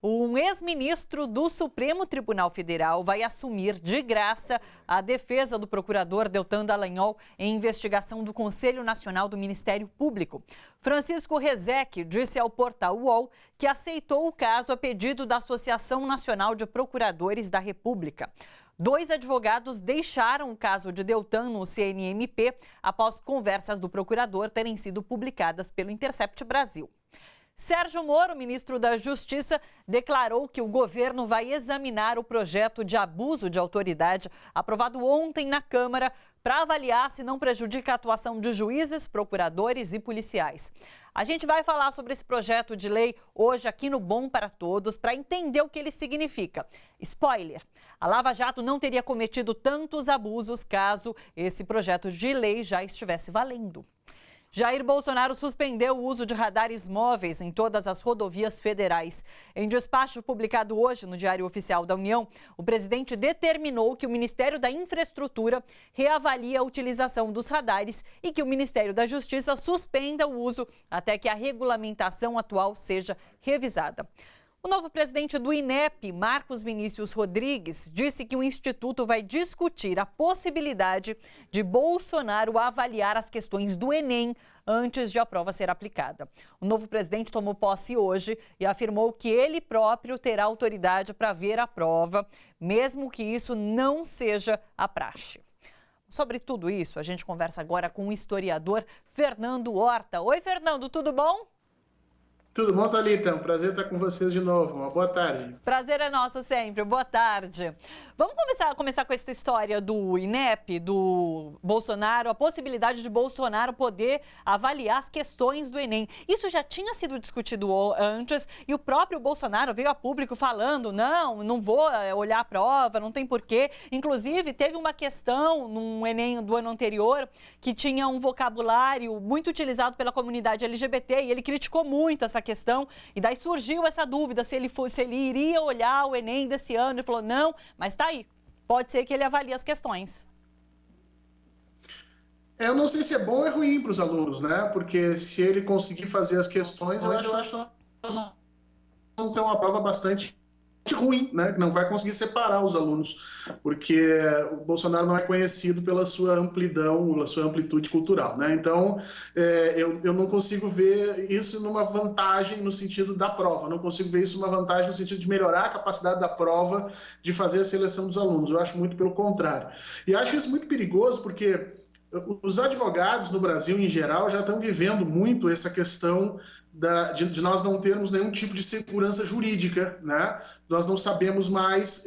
Um ex-ministro do Supremo Tribunal Federal vai assumir de graça a defesa do procurador Deltan Dallagnol em investigação do Conselho Nacional do Ministério Público. Francisco Rezec disse ao portal UOL que aceitou o caso a pedido da Associação Nacional de Procuradores da República. 2 advogados deixaram o caso de Deltan no CNMP após conversas do procurador terem sido publicadas pelo Intercept Brasil. Sérgio Moro, ministro da Justiça, declarou que o governo vai examinar o projeto de abuso de autoridade aprovado ontem na Câmara para avaliar se não prejudica a atuação de juízes, procuradores e policiais. A gente vai falar sobre esse projeto de lei hoje aqui no Bom para Todos para entender o que ele significa. Spoiler: a Lava Jato não teria cometido tantos abusos caso esse projeto de lei já estivesse valendo. Jair Bolsonaro suspendeu o uso de radares móveis em todas as rodovias federais. Em despacho publicado hoje no Diário Oficial da União, o presidente determinou que o Ministério da Infraestrutura reavalie a utilização dos radares e que o Ministério da Justiça suspenda o uso até que a regulamentação atual seja revisada. O novo presidente do INEP, Marcos Vinícius Rodrigues, disse que o Instituto vai discutir a possibilidade de Bolsonaro avaliar as questões do Enem antes de a prova ser aplicada. O novo presidente tomou posse hoje e afirmou que ele próprio terá autoridade para ver a prova, mesmo que isso não seja a praxe. Sobre tudo isso, a gente conversa agora com o historiador Fernando Horta. Oi, Fernando, tudo bom? Tudo bom, Thalita? Um prazer estar com vocês de novo. Uma boa tarde. Prazer é nosso sempre. Boa tarde. Vamos começar com essa história do INEP, do Bolsonaro, a possibilidade de Bolsonaro poder avaliar as questões do Enem. Isso já tinha sido discutido antes e o próprio Bolsonaro veio a público falando: não vou olhar a prova, não tem porquê. Inclusive, teve uma questão no Enem do ano anterior que tinha um vocabulário muito utilizado pela comunidade LGBT e ele criticou muito essa questão, e daí surgiu essa dúvida se ele iria olhar o Enem desse ano. Ele falou: não, mas tá aí, pode ser que ele avalie as questões. Eu não sei se é bom ou é ruim para os alunos, né? Porque se ele conseguir fazer as questões, eu acho que nós vamos ter uma prova bastante ruim, né? Não vai conseguir separar os alunos, porque o Bolsonaro não é conhecido pela sua amplidão, pela sua amplitude cultural, né? Então, eu não consigo ver isso numa vantagem no sentido da prova, não consigo ver isso uma vantagem no sentido de melhorar a capacidade da prova de fazer a seleção dos alunos. Eu acho muito pelo contrário. E acho isso muito perigoso porque os advogados no Brasil, em geral, já estão vivendo muito essa questão de nós não termos nenhum tipo de segurança jurídica, né? Nós não sabemos mais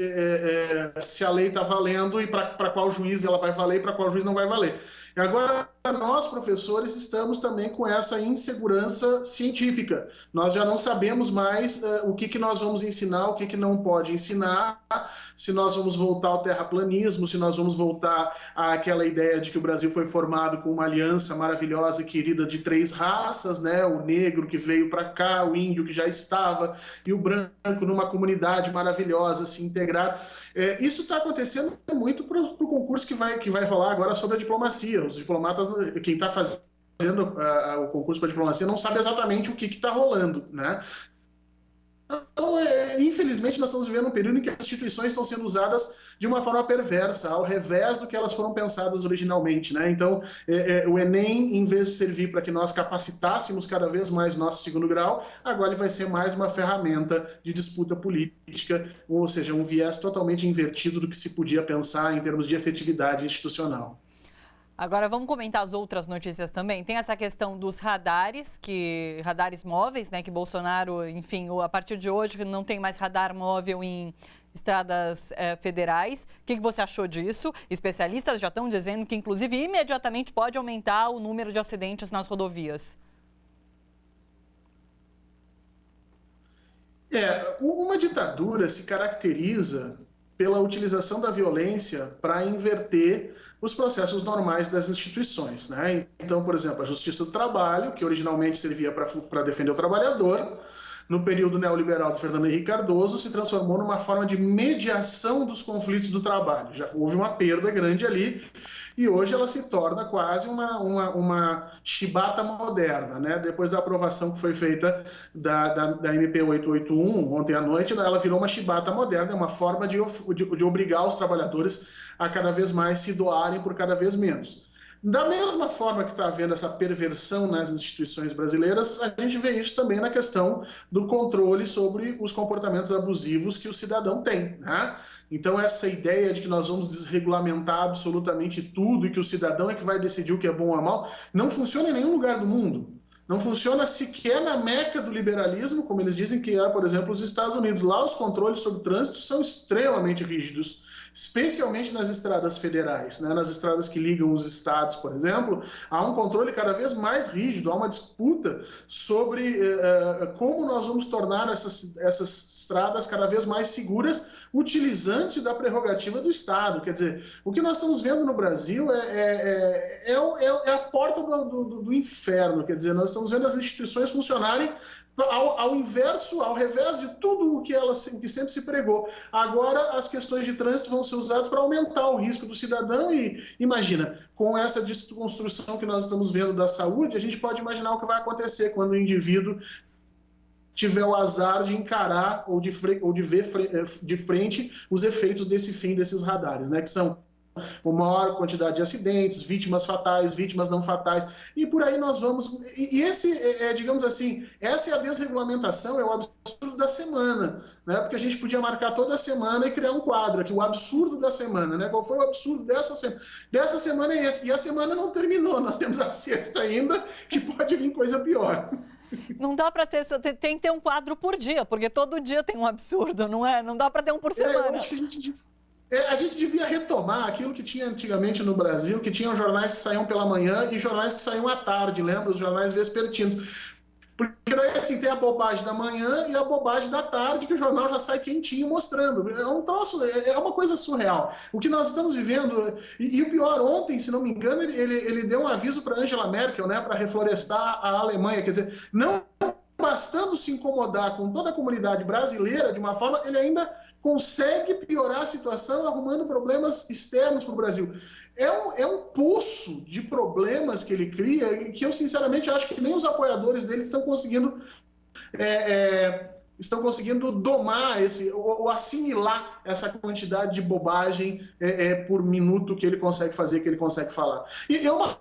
se a lei está valendo e para qual juiz ela vai valer e para qual juiz não vai valer. E agora, nós, professores, estamos também com essa insegurança científica. Nós já não sabemos mais o que nós vamos ensinar, o que não pode ensinar, se nós vamos voltar ao terraplanismo, se nós vamos voltar àquela ideia de que o Brasil foi formado com uma aliança maravilhosa e querida de 3 raças, né? O negro que veio para cá, o índio que já estava e o branco numa comunidade maravilhosa, se integrar. Isso está acontecendo muito para o concurso que vai rolar agora sobre a diplomacia. Os diplomatas, quem está fazendo o concurso para diplomacia não sabe exatamente o que está rolando, né? Então, infelizmente, nós estamos vivendo um período em que as instituições estão sendo usadas de uma forma perversa, ao revés do que elas foram pensadas originalmente, né? Então, o Enem, em vez de servir para que nós capacitássemos cada vez mais nosso segundo grau, agora ele vai ser mais uma ferramenta de disputa política, ou seja, um viés totalmente invertido do que se podia pensar em termos de efetividade institucional. Agora vamos comentar as outras notícias também. Tem essa questão dos radares móveis, né, que Bolsonaro, enfim, a partir de hoje não tem mais radar móvel em estradas federais. O que você achou disso? Especialistas já estão dizendo que, inclusive, imediatamente pode aumentar o número de acidentes nas rodovias. Uma ditadura se caracteriza pela utilização da violência para inverter os processos normais das instituições, né? Então, por exemplo, a Justiça do Trabalho, que originalmente servia para defender o trabalhador, no período neoliberal do Fernando Henrique Cardoso, se transformou numa forma de mediação dos conflitos do trabalho. Já houve uma perda grande ali e hoje ela se torna quase uma chibata moderna, né? Depois da aprovação que foi feita da MP 881 ontem à noite, ela virou uma chibata moderna, uma forma de obrigar os trabalhadores a cada vez mais se doarem por cada vez menos. Da mesma forma que está havendo essa perversão nas instituições brasileiras, a gente vê isso também na questão do controle sobre os comportamentos abusivos que o cidadão tem, né? Então, essa ideia de que nós vamos desregulamentar absolutamente tudo e que o cidadão é que vai decidir o que é bom ou mal, não funciona em nenhum lugar do mundo. Não funciona sequer na meca do liberalismo, como eles dizem que é, por exemplo, os Estados Unidos. Lá os controles sobre o trânsito são extremamente rígidos, especialmente nas estradas federais, né? Nas estradas que ligam os estados, por exemplo, há um controle cada vez mais rígido, há uma disputa sobre como nós vamos tornar essas estradas cada vez mais seguras, utilizando-se da prerrogativa do Estado. Quer dizer, o que nós estamos vendo no Brasil é a porta do inferno. Quer dizer, nós estamos vendo as instituições funcionarem ao revés de tudo o que que sempre se pregou. Agora, as questões de trânsito vão ser usadas para aumentar o risco do cidadão e, imagina, com essa desconstrução que nós estamos vendo da saúde, a gente pode imaginar o que vai acontecer quando o indivíduo tiver o azar de encarar ou de ver de frente os efeitos desse fim desses radares, né, que são uma maior quantidade de acidentes, vítimas fatais, vítimas não fatais, e por aí nós vamos. E digamos assim, essa é a desregulamentação, é o absurdo da semana, né? Porque a gente podia marcar toda semana e criar um quadro aqui, o absurdo da semana, né? Qual foi o absurdo dessa semana? Dessa semana é esse, e a semana não terminou, nós temos a sexta ainda, que pode vir coisa pior. Não dá para ter, tem que ter um quadro por dia, porque todo dia tem um absurdo, não é? Não dá para ter um por semana. Eu acho que a gente devia retomar aquilo que tinha antigamente no Brasil, que tinham jornais que saíam pela manhã e jornais que saíam à tarde, lembra? Os jornais vespertinos. Porque daí, assim, tem a bobagem da manhã e a bobagem da tarde, que o jornal já sai quentinho mostrando. É um troço, é uma coisa surreal. O que nós estamos vivendo... E o pior, ontem, se não me engano, ele deu um aviso para Angela Merkel, né, para reflorestar a Alemanha. Quer dizer, não bastando se incomodar com toda a comunidade brasileira de uma forma, ele ainda consegue piorar a situação arrumando problemas externos para o Brasil. É um poço de problemas que ele cria e que eu, sinceramente, acho que nem os apoiadores dele estão conseguindo domar ou assimilar essa quantidade de bobagem por minuto que ele consegue fazer, que ele consegue falar. E é uma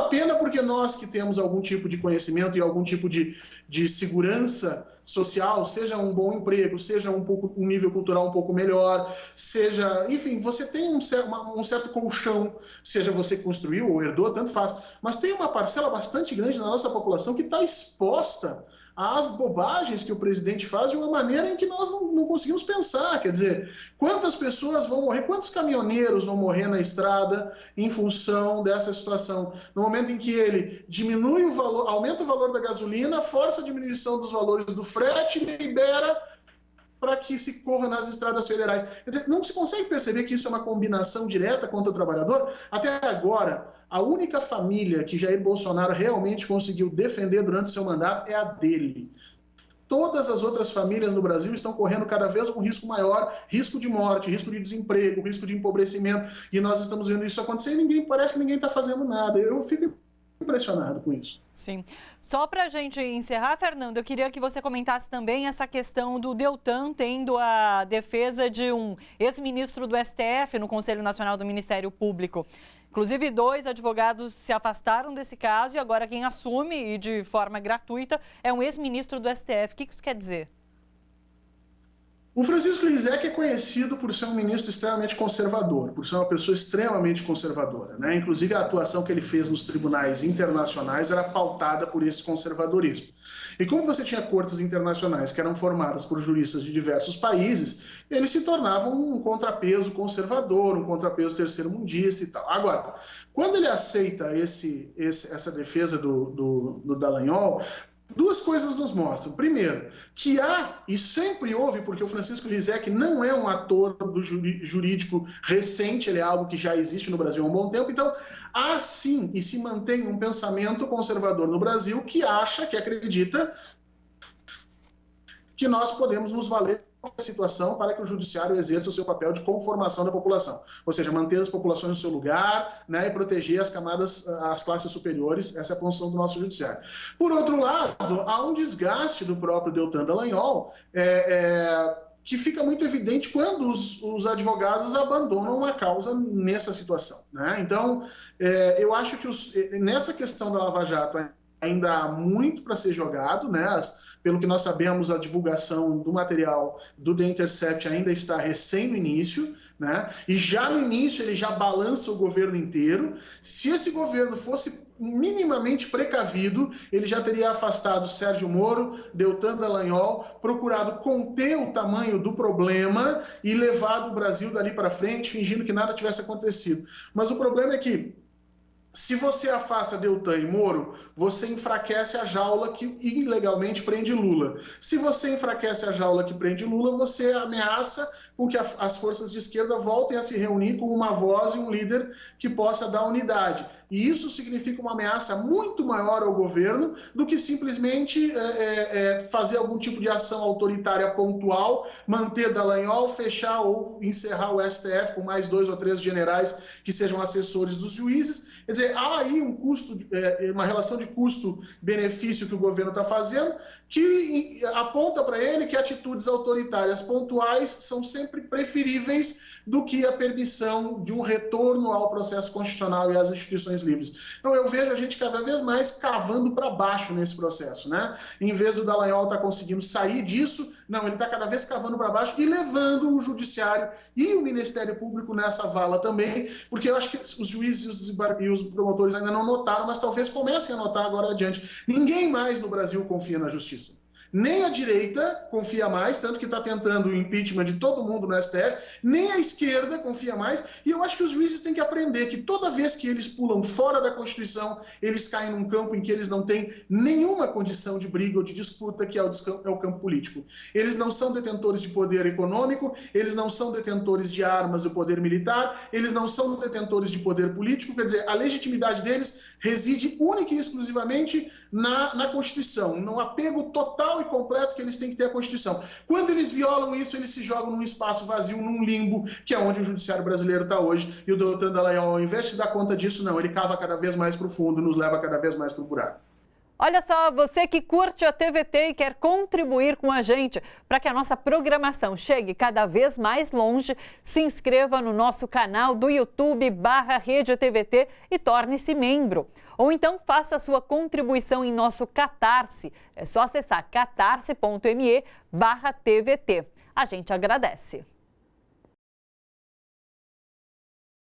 pena porque nós que temos algum tipo de conhecimento e algum tipo de segurança social, seja um bom emprego, seja um nível cultural um pouco melhor, seja, enfim, você tem um certo colchão, seja você que construiu ou herdou, tanto faz, mas tem uma parcela bastante grande da nossa população que está exposta às bobagens que o presidente faz de uma maneira em que nós não conseguimos pensar. Quer dizer, quantas pessoas vão morrer, quantos caminhoneiros vão morrer na estrada em função dessa situação? No momento em que ele diminui o valor, aumenta o valor da gasolina, força a diminuição dos valores do frete e libera para que se corra nas estradas federais. Quer dizer, não se consegue perceber que isso é uma combinação direta contra o trabalhador? Até agora, a única família que Jair Bolsonaro realmente conseguiu defender durante o seu mandato é a dele. Todas as outras famílias no Brasil estão correndo cada vez um risco maior, risco de morte, risco de desemprego, risco de empobrecimento, e nós estamos vendo isso acontecer e parece que ninguém está fazendo nada. Eu fico impressionado com isso. Sim. Só para a gente encerrar, Fernando, eu queria que você comentasse também essa questão do Deltan tendo a defesa de um ex-ministro do STF no Conselho Nacional do Ministério Público. Inclusive, 2 advogados se afastaram desse caso e agora quem assume, e de forma gratuita, é um ex-ministro do STF. O que isso quer dizer? O Francisco Rizek é conhecido por ser um ministro extremamente conservador, por ser uma pessoa extremamente conservadora, né? Inclusive, a atuação que ele fez nos tribunais internacionais era pautada por esse conservadorismo. E como você tinha cortes internacionais que eram formadas por juristas de diversos países, ele se tornava um contrapeso conservador, um contrapeso terceiro-mundista e tal. Agora, quando ele aceita essa defesa do Dallagnol, 2 coisas nos mostram. Primeiro, que há, e sempre houve, porque o Francisco Rizek não é um ator do jurídico recente, ele é algo que já existe no Brasil há um bom tempo, então há sim, e se mantém um pensamento conservador no Brasil que acha, que acredita que nós podemos nos valer da situação para que o judiciário exerça o seu papel de conformação da população, ou seja, manter as populações no seu lugar, né, e proteger as camadas, as classes superiores. Essa é a função do nosso judiciário. Por outro lado, há um desgaste do próprio Deltan Dallagnol, que fica muito evidente quando os advogados abandonam uma causa nessa situação, né? Então, eu acho que nessa questão da Lava Jato ainda há muito para ser jogado, né? Pelo que nós sabemos, a divulgação do material do The Intercept ainda está recém no início, né? E já no início ele já balança o governo inteiro. Se esse governo fosse minimamente precavido, ele já teria afastado Sérgio Moro, Deltan Dallagnol, procurado conter o tamanho do problema e levado o Brasil dali para frente, fingindo que nada tivesse acontecido. Mas o problema é que, se você afasta Deltan e Moro, você enfraquece a jaula que ilegalmente prende Lula. Se você enfraquece a jaula que prende Lula, você ameaça com que as forças de esquerda voltem a se reunir com uma voz e um líder que possa dar unidade. E isso significa uma ameaça muito maior ao governo do que simplesmente fazer algum tipo de ação autoritária pontual, manter Dallagnol, fechar ou encerrar o STF com mais 2 ou 3 generais que sejam assessores dos juízes. Quer dizer, há aí um custo, uma relação de custo-benefício que o governo está fazendo, que aponta para ele que atitudes autoritárias pontuais são sempre preferíveis do que a permissão de um retorno ao processo constitucional e às instituições livres. Então, eu vejo a gente cada vez mais cavando para baixo nesse processo, né? Em vez do Dallagnol estar conseguindo sair disso, não, ele está cada vez cavando para baixo e levando o judiciário e o Ministério Público nessa vala também, porque eu acho que os juízes e os promotores ainda não notaram, mas talvez comecem a notar agora adiante. Ninguém mais no Brasil confia na justiça. Nem a direita confia mais, tanto que está tentando o impeachment de todo mundo no STF, nem a esquerda confia mais, e eu acho que os juízes têm que aprender que toda vez que eles pulam fora da Constituição, eles caem num campo em que eles não têm nenhuma condição de briga ou de disputa, que é o campo político. Eles não são detentores de poder econômico, eles não são detentores de armas do poder militar, eles não são detentores de poder político, quer dizer, a legitimidade deles reside única e exclusivamente na Constituição, no apego total e completo que eles têm que ter à Constituição. Quando eles violam isso, eles se jogam num espaço vazio, num limbo, que é onde o judiciário brasileiro está hoje. E o Deltan Dallagnol, ao invés de dar conta disso, não, ele cava cada vez mais profundo, nos leva cada vez mais para o buraco. Olha só, você que curte a TVT e quer contribuir com a gente para que a nossa programação chegue cada vez mais longe, se inscreva no nosso canal do YouTube/Rede TVT e torne-se membro. Ou então faça sua contribuição em nosso Catarse. É só acessar catarse.me/TVT. A gente agradece.